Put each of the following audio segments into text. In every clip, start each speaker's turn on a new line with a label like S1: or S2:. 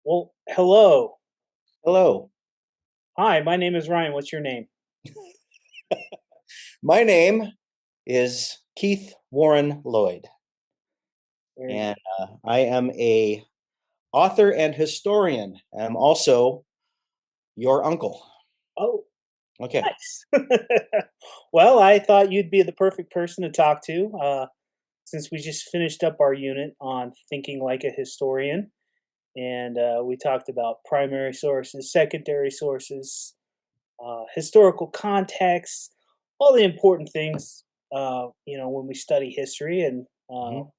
S1: Well, hello.
S2: Hello,
S1: Hi, my name is Ryan. What's your name?
S2: my name is Keith Warren Lloyd,
S1: Very
S2: and
S1: good.
S2: I am a author and historian. I'm also your uncle.
S1: Oh,
S2: Okay.
S1: nice. Well, I thought you'd be the perfect person to talk to, since we just finished up our unit on thinking like a historian, and we talked about primary sources, secondary sources, historical context, all the important things, when we study history. And uh,
S2: Mhm.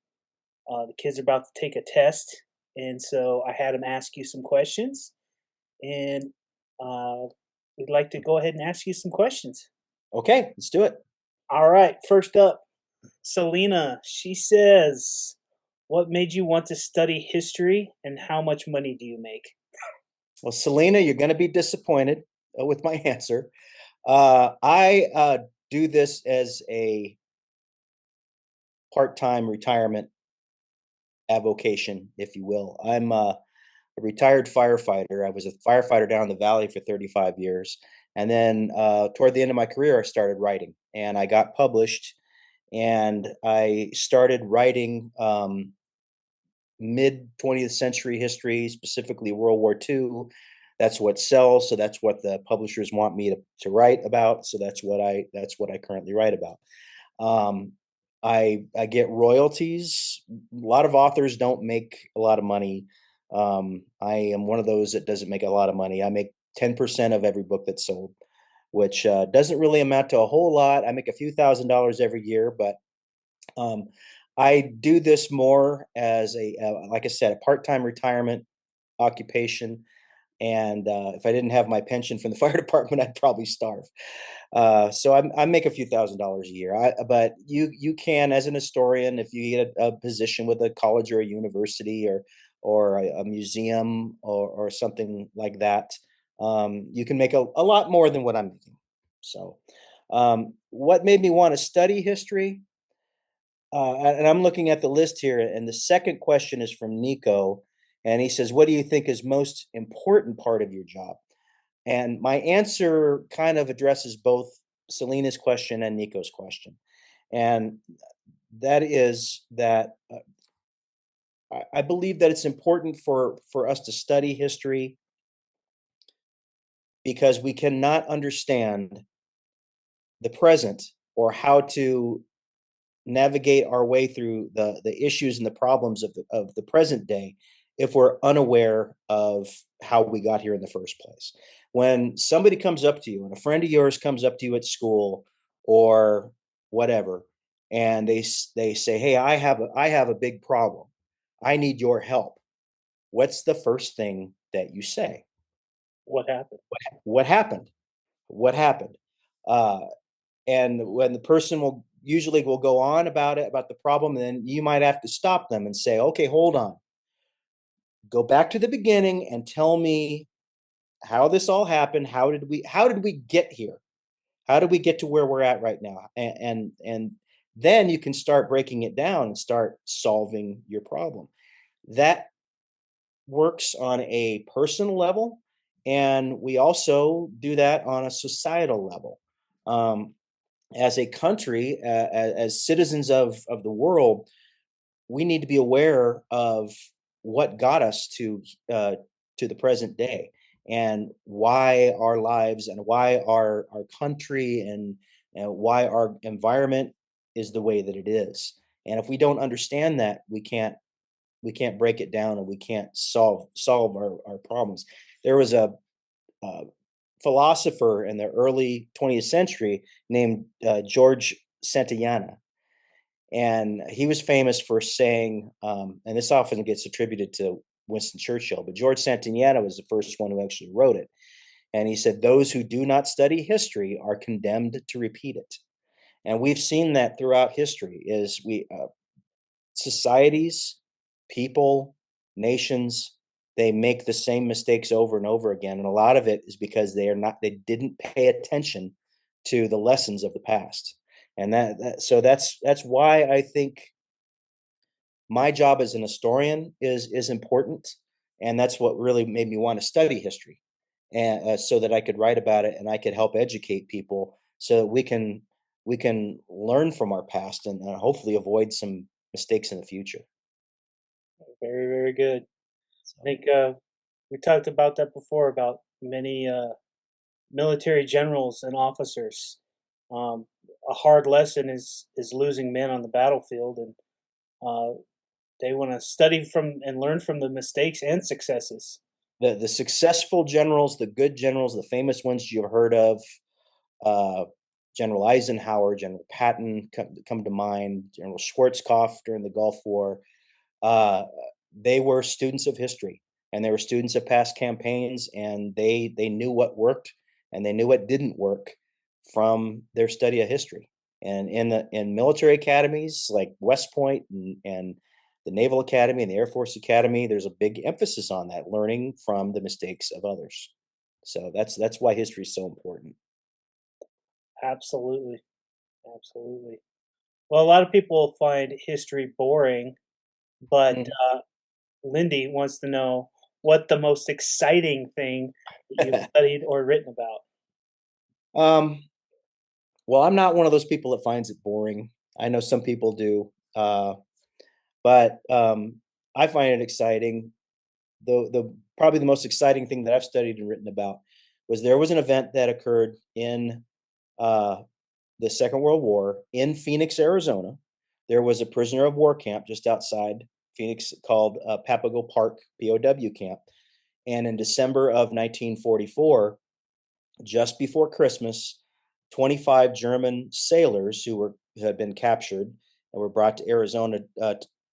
S1: the kids are about to take a test, and so I had them ask you some questions, and uh, we'd like to go ahead and ask you some questions.
S2: Okay, let's do it.
S1: All right, first up, Selena. She says, "What made you want to study history, and how much money do you make?"
S2: Well, Selena, you're going to be disappointed with my answer. I do this as a part-time retirement avocation, if you will. I'm a retired firefighter. I was a firefighter down in the valley for 35 years. And then toward the end of my career, I started writing and I got published. And I started writing mid 20th century history, specifically World War II. That's what sells. So that's what the publishers want me to write about. So that's what I currently write about. Um, I get royalties. A lot of authors don't make a lot of money. I am one of those that doesn't make a lot of money. I make 10% of every book that's sold, which doesn't really amount to a whole lot. I make a few $1,000s every year, but um, I do this more as like I said, a part-time retirement occupation. And if I didn't have my pension from the fire department, I'd probably starve. So I make a few $1,000s a year. But you can, as an historian, if you get a position with a college or a university or a museum or something like that, you can make a lot more than what I'm making. So, what made me want to study history? And I'm looking at the list here, and the second question is from Nico, and he says, "What do you think is most important part of your job?" And my answer kind of addresses both Selena's question and Nico's question. And that is that I believe that it's important for us to study history because we cannot understand the present or how to navigate our way through the issues and the problems of the present day if we're unaware of how we got here in the first place. When somebody comes up to you and a friend of yours comes up to you at school or whatever, and they say, "Hey, I have a big problem. I need your help." What's the first thing that you say?
S1: What happened?
S2: What happened? What happened? Uh, and when the person will go on about the problem, then you might have to stop them and say, "Okay, hold on, go back to the beginning and tell me how this all happened. How did we get here? How did we get to where we're at right now?" And then you can start breaking it down and start solving your problem. That works on a personal level, and we also do that on a societal level. um, as a country, as citizens of the world, we need to be aware of what got us to the present day, and why our lives and why our country and why our environment is the way that it is. And if we don't understand that, we can't break it down, and we can't solve our problems. There was a philosopher in the early 20th century named George Santayana. And he was famous for saying, and this often gets attributed to Winston Churchill, but George Santayana was the first one who actually wrote it. And he said, "Those who do not study history are condemned to repeat it." And we've seen that throughout history is societies, people, nations, they make the same mistakes over and over again. And a lot of it is because they didn't pay attention to the lessons of the past. And so that's why I think my job as an historian is important. and that's what really made me want to study history, and so that I could write about it and I could help educate people so that we can learn from our past and hopefully avoid some mistakes in the future.
S1: Very, very good. I
S2: So
S1: think we talked about that before about many military generals and officers. Um, a hard lesson is losing men on the battlefield, and uh, they want to study from and learn from the mistakes and successes.
S2: the successful generals, the good generals, the famous ones you've heard of, uh, General Eisenhower, General Patton come to mind, General Schwarzkopf during the Gulf War. Uh, they were students of history, and they were students of past campaigns, and they knew what worked and they knew what didn't work from their study of history. And in military academies like West Point and the Naval Academy and the Air Force Academy, there's a big emphasis on that, learning from the mistakes of others. So that's why history is so important.
S1: Absolutely, absolutely. Well, a lot of people find history boring, but
S2: Mhm.
S1: Lindy wants to know what the most exciting thing that you've studied or written about.
S2: um, well, I'm not one of those people that finds it boring. I know some people do, but I find it exciting. The probably the most exciting thing that I've studied and written about was there was an event that occurred in uh, the Second World War in Phoenix, Arizona. There was a prisoner of war camp just outside Phoenix called Papago Park POW camp. And in December of 1944, just before Christmas, 25 German sailors who had been captured and were brought to Arizona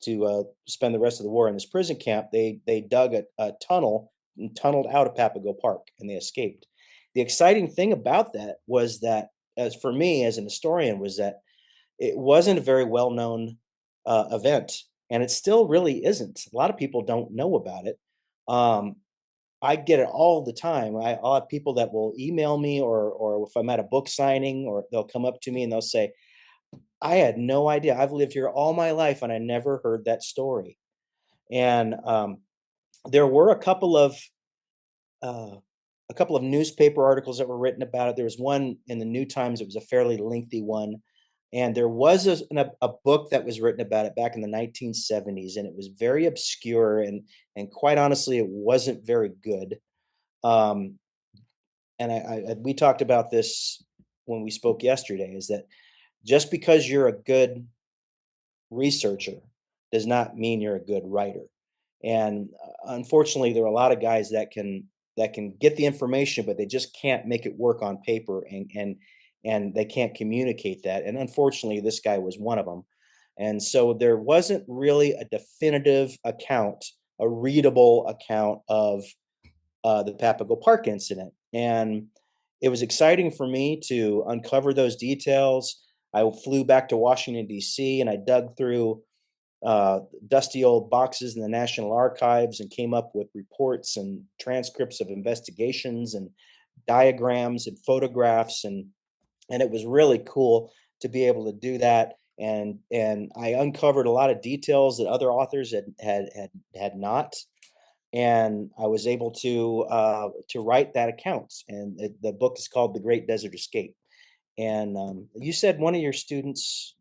S2: to spend the rest of the war in this prison camp. They dug a tunnel and tunneled out of Papago Park, and they escaped. The exciting thing about that was that, as for me as an historian, was that it wasn't a very well known event, and it still really isn't. A lot of people don't know about it. Um, I get it all the time. I'll have people that will email me, or if I'm at a book signing, or they'll come up to me and they'll say, "I had no idea. I've lived here all my life and I never heard that story." And there were uh, a couple of newspaper articles that were written about it. There was one in the New Times. It was a fairly lengthy one, and there was a book that was written about it back in the 1970s, and it was very obscure and quite honestly, it wasn't very good. Um, and we talked about this when we spoke yesterday, is that just because you're a good researcher does not mean you're a good writer. And unfortunately, there are a lot of guys that can get the information, but they just can't make it work on paper, and they can't communicate that. And unfortunately, this guy was one of them. And so there wasn't really a definitive account, a readable account of the Papago Park incident. And it was exciting for me to uncover those details. I flew back to Washington, D.C., and I dug through dusty old boxes in the National Archives and came up with reports and transcripts of investigations and diagrams and photographs, and it was really cool to be able to do that. And I uncovered a lot of details that other authors had not, and I was able to write that account. And the book is called The Great Desert Escape. And you said one of your students,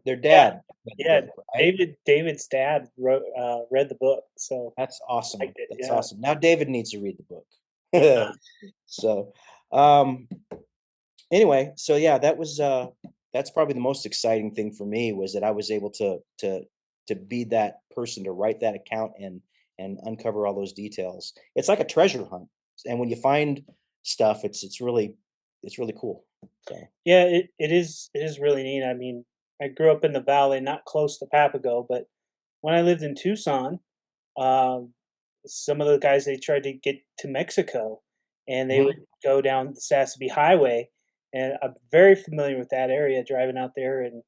S2: their
S1: Yeah,
S2: dad, read the
S1: yeah.
S2: book, right?
S1: David's dad wrote read the book, so
S2: That's awesome.
S1: liked it.
S2: That's
S1: Yeah.
S2: awesome. Now David needs to read the book. So, um, anyway, so yeah, that's probably the most exciting thing for me, was that I was able to be that person to write that account and uncover all those details. It's like a treasure hunt, and when you find stuff, it's really cool. So,
S1: Yeah, it is really neat. I mean, I grew up in the valley, not close to Papago, but when I lived in Tucson, um, some of the guys they tried to get to Mexico, and they would
S2: mhm,
S1: go down the Sassabee Highway, and I'm very familiar with that area, driving out there and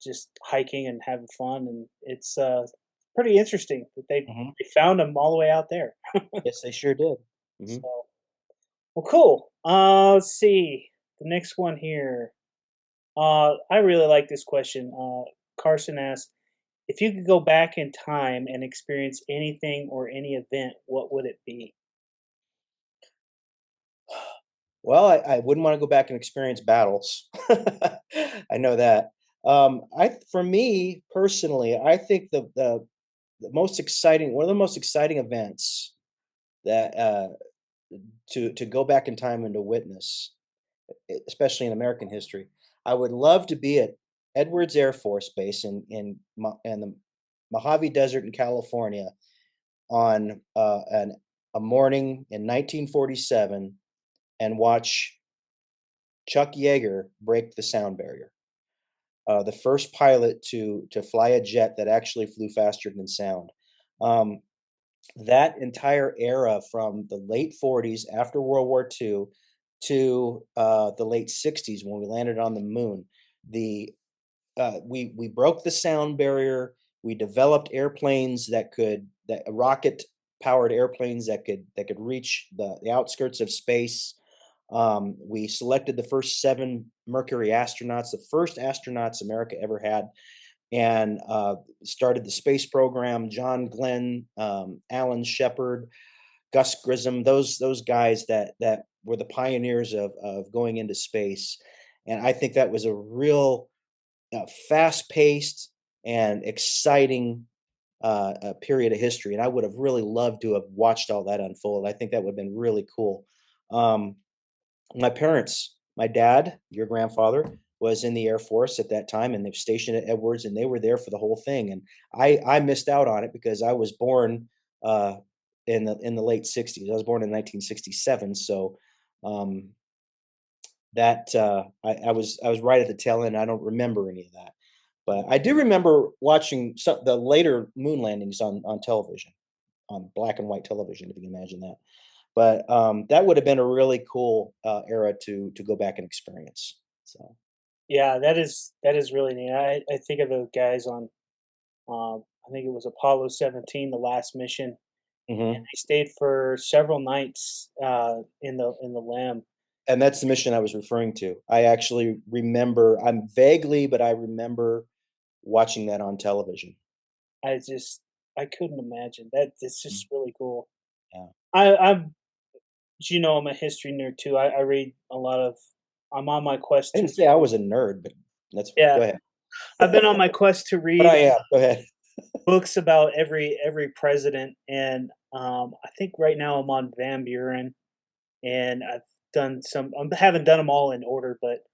S1: just hiking and having fun, and it's pretty interesting that
S2: mhm.
S1: they found them all the way out there.
S2: Yes, they sure did. Hmm.
S1: So, well, cool. Let's see the next one here. I really like this question. Carson asked, If you could go back in time and experience anything or any event, what would it be?
S2: Well, I wouldn't want to go back and experience battles. I know that. For me personally, I think the most exciting, one of the most exciting events that to go back in time and to witness, especially in American history, I would love to be at Edwards Air Force Base in the Mojave Desert in California on a morning in 1947 and watch Chuck Yeager break the sound barrier. The first pilot to fly a jet that actually flew faster than sound. Um, that entire era from the late 40s after World War II to the late 60s when we landed on the moon, the we broke the sound barrier. We developed airplanes that rocket powered airplanes that could reach the outskirts of space. We selected the first 7 Mercury astronauts, the first astronauts America ever had, and started the space program. John Glenn, Alan Shepard, Gus Grissom, those guys that were the pioneers of going into space. And I think that was a real fast paced and exciting period of history. And I would have really loved to have watched all that unfold. I think that would have been really cool. Um, my parents, my dad, your grandfather, was in the Air Force at that time, and they're stationed at Edwards, and they were there for the whole thing. And I missed out on it because I was born uh, in the late '60s. I was born in 1967, so um, that I was right at the tail end. I don't remember any of that, but I do remember watching the later moon landings on television, on black and white television, if you can imagine that. But, that would have been a really cool, era to go back and experience, so.
S1: Yeah, that is really neat. I think of the guys on, I think it was Apollo 17, the last mission, and
S2: Mhm.
S1: they stayed for several nights in the LAM.
S2: And that's the mission I was referring to. I actually remember I'm vaguely, but I remember watching that on television.
S1: I just I couldn't imagine that. It's
S2: Mm,
S1: just really cool.
S2: yeah.
S1: I'm, you know, I'm a history nerd too. I read a lot of. I'm on my quest
S2: I
S1: to
S2: didn't say I was a nerd, but that's fine.
S1: yeah.
S2: Go ahead.
S1: I've been on my quest to
S2: But I
S1: read
S2: am. Go ahead.
S1: books about every president, and I think right now I'm on Van Buren, and I've done some. I haven't done them all in order, but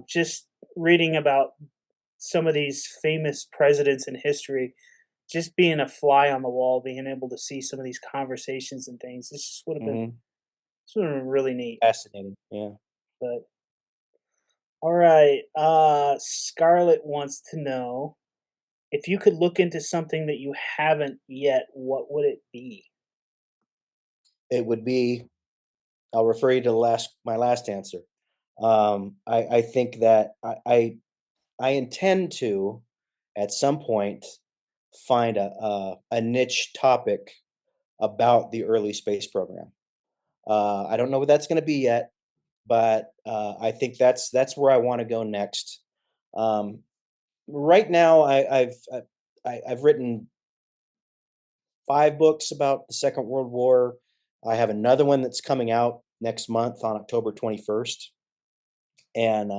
S1: just reading about some of these famous presidents in history, just being a fly on the wall, being able to see some of these conversations and things, this just
S2: Mhm.
S1: would have been really neat.
S2: Fascinating. Yeah.
S1: But all right, Scarlett wants to know if you could look into something that you haven't yet, what would it be?
S2: It would be I'll refer you to my last answer. I think that I intend to, at some point, find a niche topic about the early space program. I don't know what that's going to be yet, but I think that's where I want to go next. Um, right now, I've written 5 books about the Second World War. I have another one that's coming out next month on October 21st. And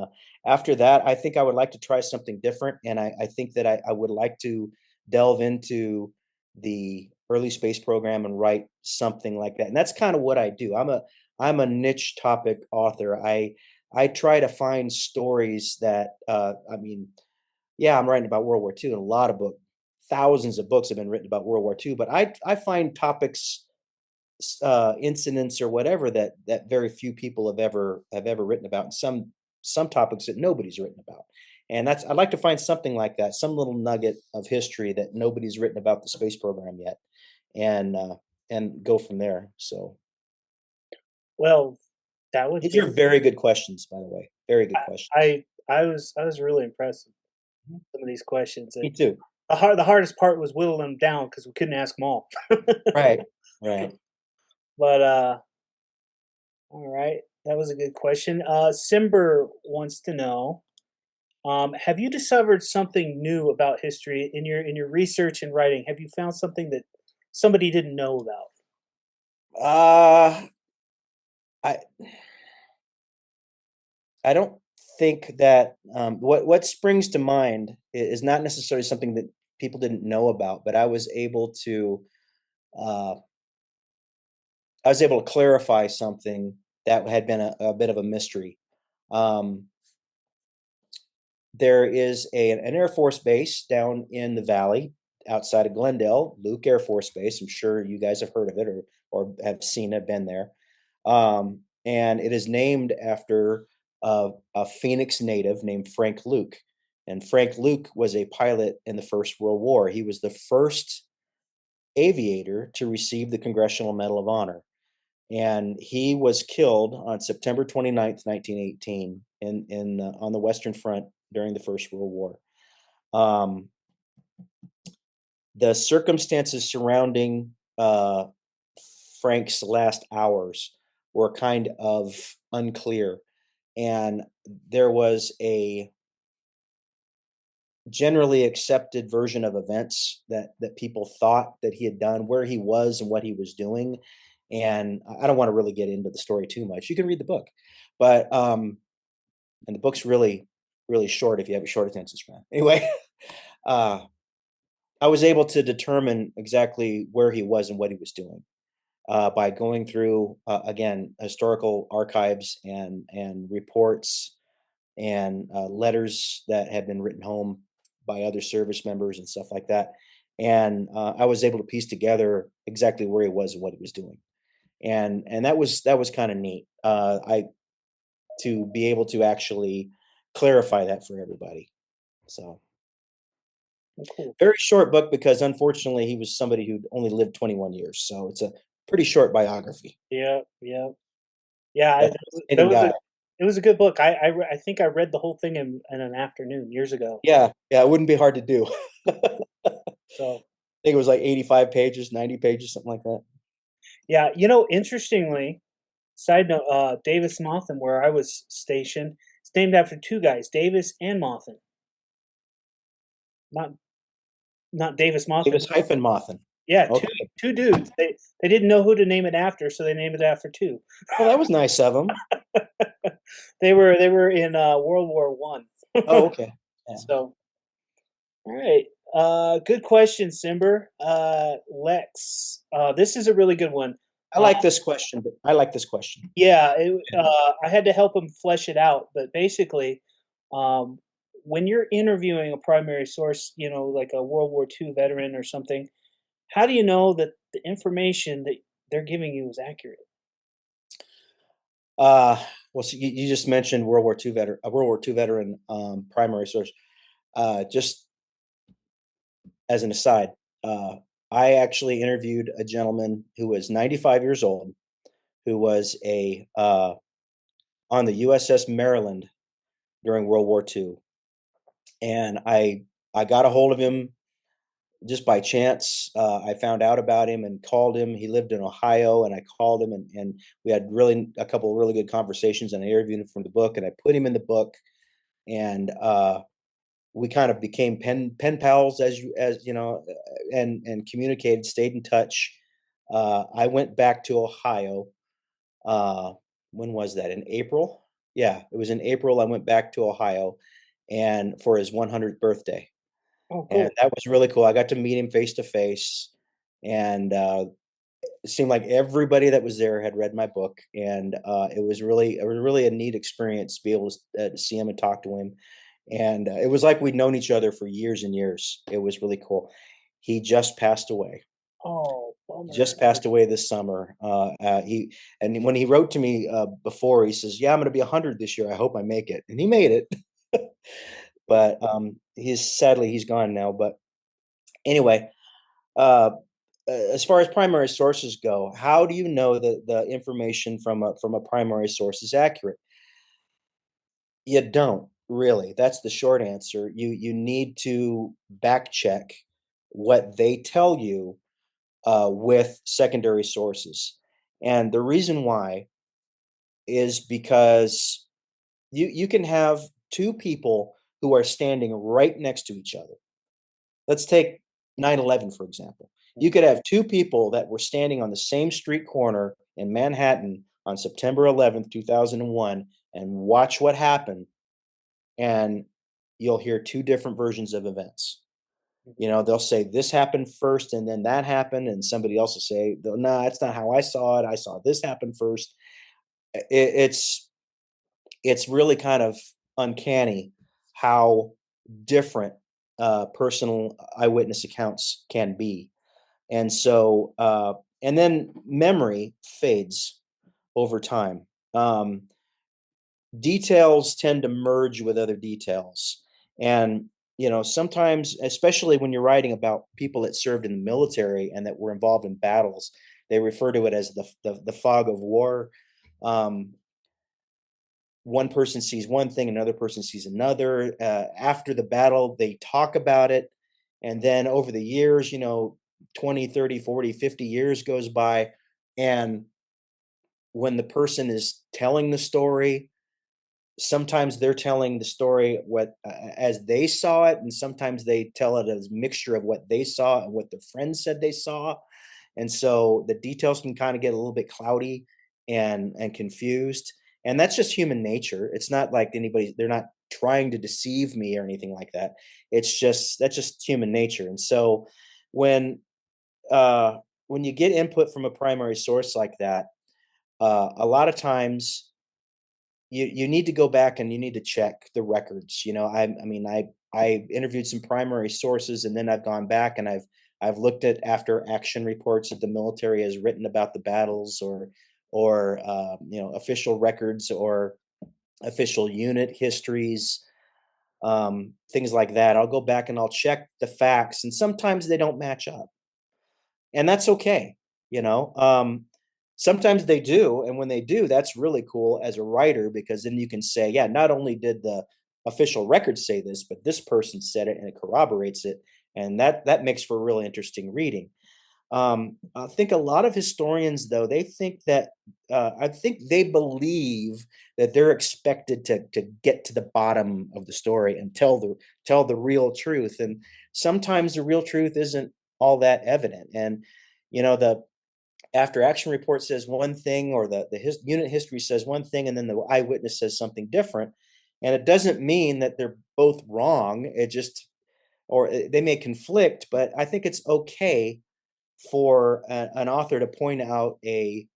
S2: after that, I think I would like to try something different. And I think that I would like to delve into the early space program and write something like that. And that's kind of what I do. I'm a niche topic author. I try to find stories that I mean, yeah, I'm writing about World War II, and a lot of thousands of books have been written about World War II. But I find topics, incidents or whatever that very few people have ever written about, and some topics that nobody's written about. And that's I'd like to find something like that, some little nugget of history that nobody's written about the space program yet, and go from there. So
S1: Well, that would
S2: these
S1: be
S2: are very good questions, by the way. Very good questions.
S1: I was really impressed with
S2: Mhm.
S1: some of these questions.
S2: Me too.
S1: The hardest part was whittling them down because we couldn't ask them all.
S2: Right. Right.
S1: But all right, that was a good question. Simber wants to know Have you discovered something new about history in your research and writing? Have you found something that somebody didn't know about?
S2: Uh, I I don't think that what springs to mind is not necessarily something that people didn't know about, but uh, I was able to clarify something that had been a bit of a mystery. Um, there is an Air Force base down in the valley outside of Glendale, Luke Air Force Base. I'm sure you guys have heard of it or have seen it, been there. And it is named after a Phoenix native named Frank Luke. And Frank Luke was a pilot in the First World War. He was the first aviator to receive the Congressional Medal of Honor. And he was killed on September 29th, 1918, on the Western Front during the First World War. Um, the circumstances surrounding Frank's last hours were kind of unclear, and there was a generally accepted version of events that people thought that he had done, where he was and what he was doing. And I don't want to really get into the story too much. You can read the book, but and the book's really short if you have a short attention span. Anyway, uh, I was able to determine exactly where he was and what he was doing by going through again historical archives and reports and letters that had been written home by other service members and stuff like that. And I was able to piece together exactly where he was and what he was doing, and that was kind of neat. I to be able to actually clarify that for everybody. So
S1: Oh, cool.
S2: very short book because unfortunately he was somebody who'd only lived 21 years. So it's a pretty short biography.
S1: Yeah, yeah, yeah.
S2: But
S1: That
S2: fascinating
S1: was
S2: guy.
S1: a it was a good book. I think I read the whole thing in an afternoon years ago.
S2: Yeah, yeah, it wouldn't be hard to do. I
S1: So
S2: think it was like 85 pages, 90 pages, something like that.
S1: yeah, interestingly, side note, Davis Monthan, where I was stationed, it's named after two guys, Davis and Monthan. Not not Davis
S2: It
S1: Monthan.
S2: was hyphen Mothin.
S1: Yeah,
S2: Okay.
S1: two dudes. They didn't know who to name it after, so they named it after two.
S2: Well, that was nice of him.
S1: They were in World War One.
S2: Oh, okay. Yeah.
S1: So, all right. Good question, Simber. Lex. This is a really good one.
S2: I
S1: Uh,
S2: like this question, but I like this question.
S1: yeah, I had to help him flesh it out, but basically, um, when you're interviewing a primary source, like a World War II veteran or something, how do you know that the information that they're giving you is accurate?
S2: Uh, well, so you just mentioned World War II veteran primary source. Just as an aside, uh, I actually interviewed a gentleman who was 95 years old, who was a on the USS Maryland during World War II, and I got a hold of him just by chance. I found out about him and called him. He lived in Ohio, and I called him, and we had really a couple of really good conversations. And I interviewed him from the book, and I put him in the book, and we kind of became pen pals as you know, and communicated, stayed in touch. I went back to Ohio. Uh, when was that? In April? Yeah, it was in April. I went back to Ohio, and for his 100th birthday,
S1: Oh,
S2: and
S1: cool.
S2: that was really cool. I got to meet him face to face, and it seemed like everybody that was there had read my book, and it was really a neat experience to be able to see him and talk to him. And it was like we'd known each other for years and years. It was really cool. He just passed away.
S1: Oh,
S2: He
S1: bummer.
S2: just passed away this summer. He and when he wrote to me before, he says, "Yeah, I'm going to be 100 this year. I hope I make it," and he made it. But he's gone now. But anyway, uh, as far as primary sources go, how do you know that the information from a primary source is accurate? You don't really. That's the short answer. You need to back check what they tell you with secondary sources, and the reason why is because you can have two people who are standing right next to each other. Let's take 9/11 for example. You could have two people that were standing on the same street corner in Manhattan on September 11th, 2001, and watch what happened, and you'll hear two different versions of events. You know, they'll say this happened first and then that happened, and somebody else will say, no, that's not how I saw it. I saw this happen first. It's really kind of uncanny how different personal eyewitness accounts can be. And so, and then memory fades over time. Details tend to merge with other details. And, you know, sometimes, especially when you're writing about people that served in the military and that were involved in battles, they refer to it as the fog of war. Um, one person sees one thing, another person sees another. After the battle, they talk about it. And then over the years, you know, 20, 30, 40, 50 years goes by. And when the person is telling the story, sometimes they're telling the story what as they saw it, and sometimes they tell it as a mixture of what they saw and what their friends said they saw. And so the details can kind of get a little bit cloudy and confused. And that's just human nature. It's not like anybody, they're not trying to deceive me or anything like that. It's just that's just human nature. And so when uh when you get input from a primary source like that, a lot of times you need to go back and you need to check the records. You know, I mean, I interviewed some primary sources, and then I've gone back and I've looked at after action reports that the military has written about the battles, or you know, official records or official unit histories, things like that. I'll go back and I'll check the facts, and sometimes they don't match up, and that's okay. You know, sometimes they do, and when they do, that's really cool as a writer, because then you can say, yeah, not only did the official records say this, but this person said it and it corroborates it, and that makes for really interesting reading. I think a lot of historians, though, they think that I think they believe that they're expected to get to the bottom of the story and tell the real truth, and sometimes the real truth isn't all that evident. And you know, the after action report says one thing, or the unit history says one thing, and then the eyewitness says something different, and it doesn't mean that they're both wrong. It just or they may conflict, but I think it's okay for an author to point out a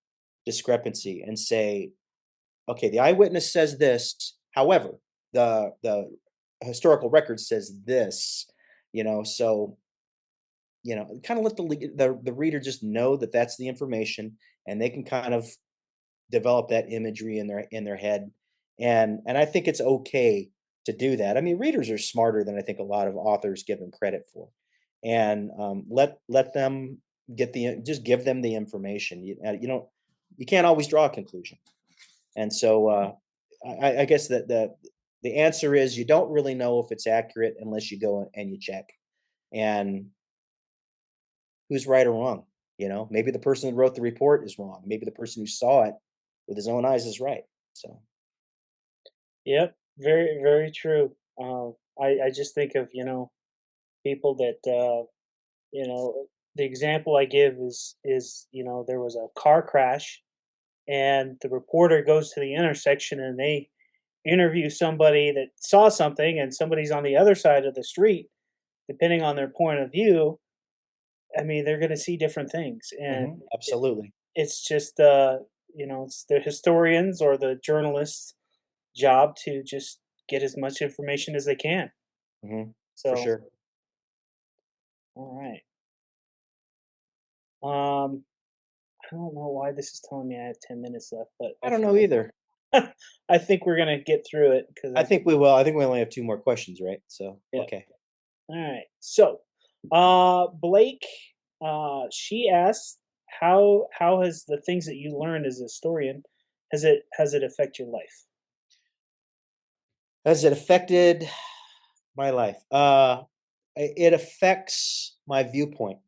S2: discrepancy and say, okay, the eyewitness says this, however, the historical record says this. You know, so you know, kind of let the reader just know that that's the information, and they can kind of develop that imagery in their head. And I think it's okay to do that. I mean, readers are smarter than I think a lot of authors give them credit for, and let them get the just give them the information. You don't you can't always draw a conclusion, and so I guess that the answer is you don't really know if it's accurate unless you go and you check. And who's right or wrong? You know, maybe the person that wrote the report is wrong. Maybe the person who saw it with his own eyes is right. So,
S1: Yep, very, very true. I just think of, people that, you know, the example I give is, there was a car crash and the reporter goes to the intersection and they interview somebody that saw something and somebody's on the other side of the street. Depending on their point of view, I mean, they're going to see different things. And
S2: absolutely.
S1: it's just, it's the historians or the journalists' job to just get as much information as they can.
S2: For
S1: So,
S2: sure.
S1: all right. Um, I don't know why this is telling me I have 10 minutes left, but
S2: I don't know either.
S1: I think we're gonna get through it because
S2: I think we will. I think we only have two more questions, right? So,
S1: yeah.
S2: okay.
S1: All right. So, Blake, she asked, how has the things that you learned as a historian has it affect your life?
S2: Has it affected my life? It affects my viewpoint.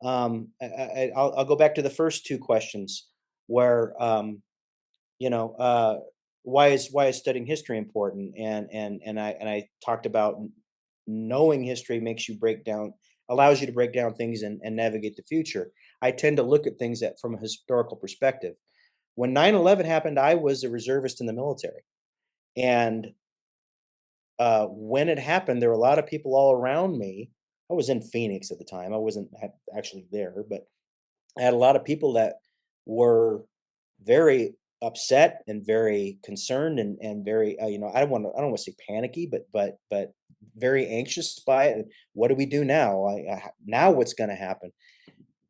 S2: I'll go back to the first two questions where, you know, why is studying history important? And I talked about knowing history makes you break down allows you to break down things and navigate the future. I tend to look at things that from a historical perspective. When 9/11 happened, I was a reservist in the military. And when it happened, there were a lot of people all around me. I was in Phoenix at the time. I wasn't actually there, but I had a lot of people that were very upset and very concerned and very I don't want to say panicky, but very anxious by it. What do we do now? Now what's going to happen?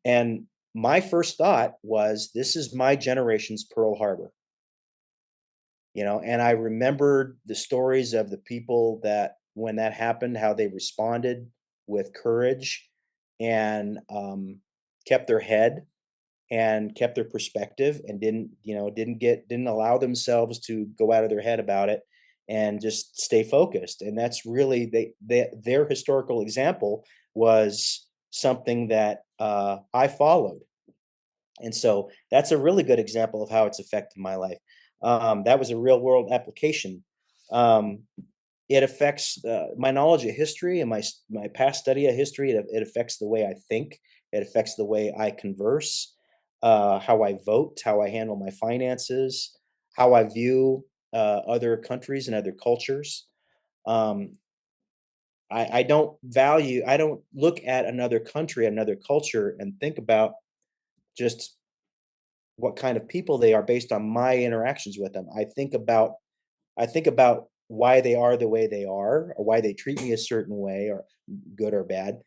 S2: And my first thought was, this is my generation's Pearl Harbor. And I remembered the stories of the people that when that happened, how they responded with courage and kept their head and kept their perspective and didn't allow themselves to go out of their head about it and just stay focused. And that's really their historical example was something that I followed. And so that's a really good example of how it's affected my life. That was a real world application. Um, it affects my knowledge of history and my past study of history. It affects the way I think. It affects the way I converse, how I vote, how I handle my finances, how I view other countries and other cultures. Um, I don't look at another country, another culture, and think about just what kind of people they are based on my interactions with them. I think about why they are the way they are, or why they treat me a certain way, or good or bad,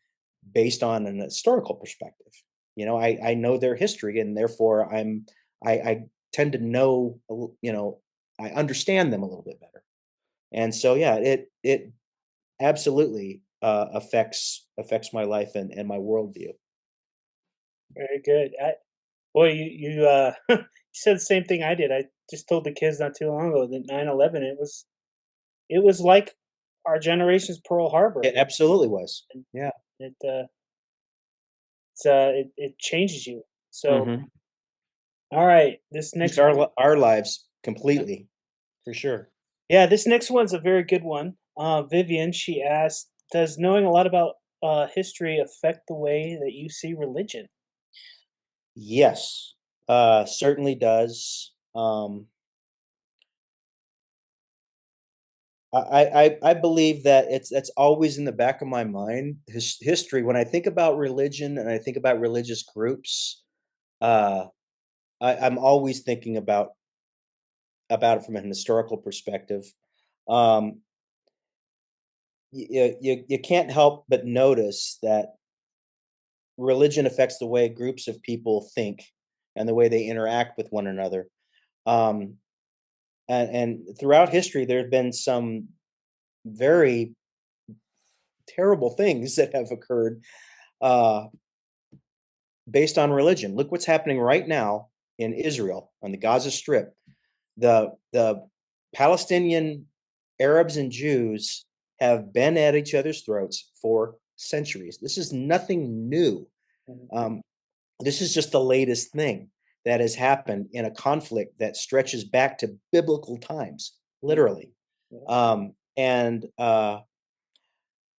S2: based on an historical perspective. I know their history, and therefore I tend to know, I understand them a little bit better. And so, yeah, it absolutely affects my life and my worldview.
S1: Very good. Boy, you said the same thing I did. I just told the kids not too long ago that 9/11, it was like our generation's Pearl Harbor.
S2: It absolutely was.
S1: And
S2: Yeah.
S1: it it changes you. So,
S2: Hmm.
S1: all right, this
S2: Changed
S1: next one,
S2: our lives completely, for sure.
S1: yeah, this next one's a very good one. Vivian, she asked, "Does knowing a lot about history affect the way that you see religion?"
S2: Yes, certainly does. I believe that that's always in the back of my mind. History. When I think about religion and I think about religious groups, uh, I'm always thinking about it from an historical perspective. Um, you can't help but notice that religion affects the way groups of people think and the way they interact with one another. Um, and throughout history, there have been some very terrible things that have occurred uh, based on religion. Look what's happening right now in Israel on the Gaza Strip. The Palestinian Arabs and Jews have been at each other's throats for centuries. This is nothing new.
S1: Mhm.
S2: Um, this is just the latest thing that has happened in a conflict that stretches back to biblical times,
S1: Mhm.
S2: literally.
S1: Yeah.
S2: And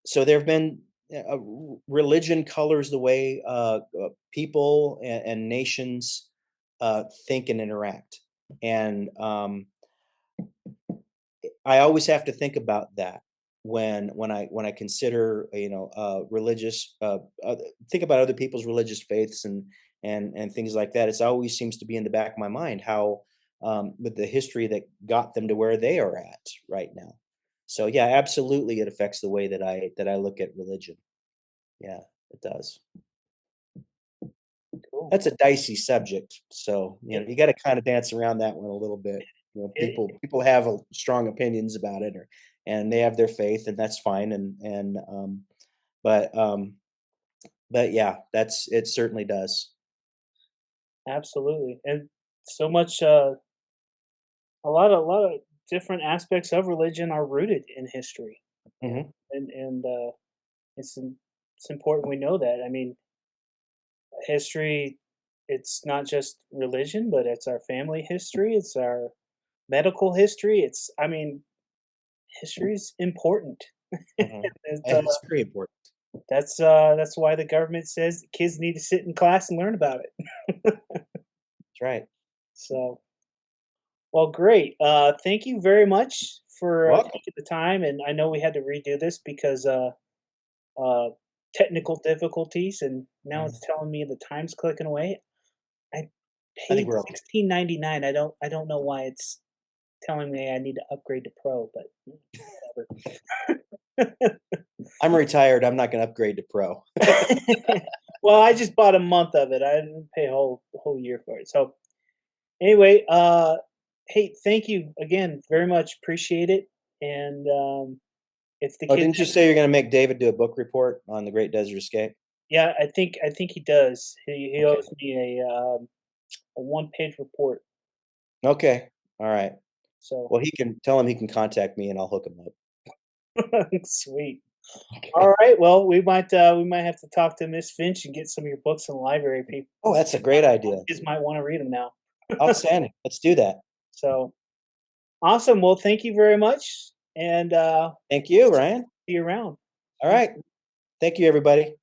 S2: so there have been religion colors the way people and nations think and interact. And I always have to think about that when I consider religious think about other people's religious faiths and things like that. It's always seems to be in the back of my mind how with the history that got them to where they are at right now. So yeah, absolutely, it affects the way that I look at religion. Yeah, it does.
S1: Cool.
S2: That's a dicey subject, so
S1: It,
S2: you got to kind of dance around that one a little bit.
S1: it,
S2: People have strong opinions about it, and they have their faith, and that's fine. But but yeah, that's it. Certainly does.
S1: Absolutely, and so much. A lot of different aspects of religion are rooted in history. You know,
S2: Hmm.
S1: and it's it's important we know that. I mean, history. It's not just religion, but it's our family history. It's our medical history. I mean, history is important.
S2: Mhm.
S1: It's,
S2: And it's very important.
S1: that's why the government says kids need to sit in class and learn about it.
S2: That's right.
S1: So, well, great. Thank you very much for
S2: Welcome.
S1: taking the time. And I know we had to redo this because uh, technical difficulties, and now it's
S2: Mhm.
S1: telling me the time's clicking away. I
S2: I think
S1: paid
S2: we're okay.
S1: 16.99. I don't know why it's telling me I need to upgrade to pro, but whatever.
S2: I'm retired. I'm not gonna upgrade to pro.
S1: Well, I just bought a month of it. I didn't pay a whole year for it. So anyway, hey, thank you again very much. Appreciate it. And if the
S2: Oh,
S1: kids
S2: didn't you
S1: have,
S2: say you're gonna make David do a book report on the Great Desert Escape?
S1: yeah, I think he does. He
S2: Okay.
S1: owes me a 1 page report.
S2: Okay. All right.
S1: So
S2: Well, he can tell him he can contact me and I'll hook him up.
S1: sweet. All
S2: Okay.
S1: right. Well, we might have to talk to Miss Finch and get some of your books in the library. People,
S2: Oh, that's a great idea.
S1: kids might want to read them now.
S2: Outstanding. Let's do that.
S1: So awesome. Well, thank you very much, and
S2: Thank you, Ryan.
S1: see you around.
S2: All right. Thank you, everybody.